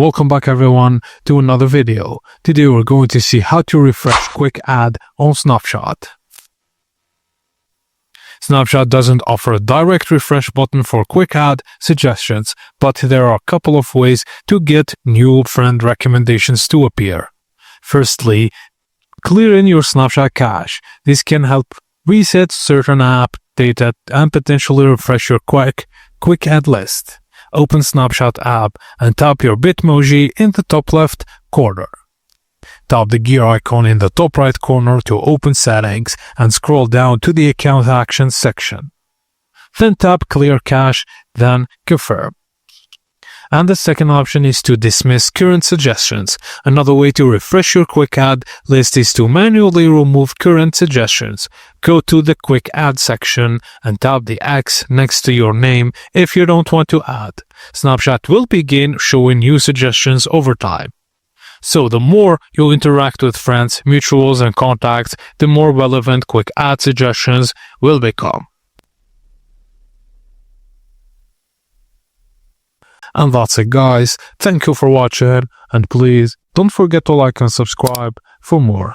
Welcome back everyone to another video. Today we're going to see how to refresh Quick Add on Snapchat. Snapchat doesn't offer a direct refresh button for Quick Add suggestions, but there are a couple of ways to get new friend recommendations to appear. Firstly, clear in your Snapchat cache. This can help reset certain app data and potentially refresh your Quick Add list. Open Snapchat app and tap your Bitmoji in the top left corner. Tap the gear icon in the top right corner to open settings and scroll down to the account actions section. Then tap clear cache, then confirm. And the second option is to dismiss current suggestions. Another way to refresh your Quick Add list is to manually remove current suggestions. Go to the Quick Add section and tap the X next to your name if you don't want to add. Snapchat will begin showing new suggestions over time. So the more you interact with friends, mutuals, and contacts, the more relevant Quick Add suggestions will become. And that's it guys, thank you for watching and please don't forget to like and subscribe for more.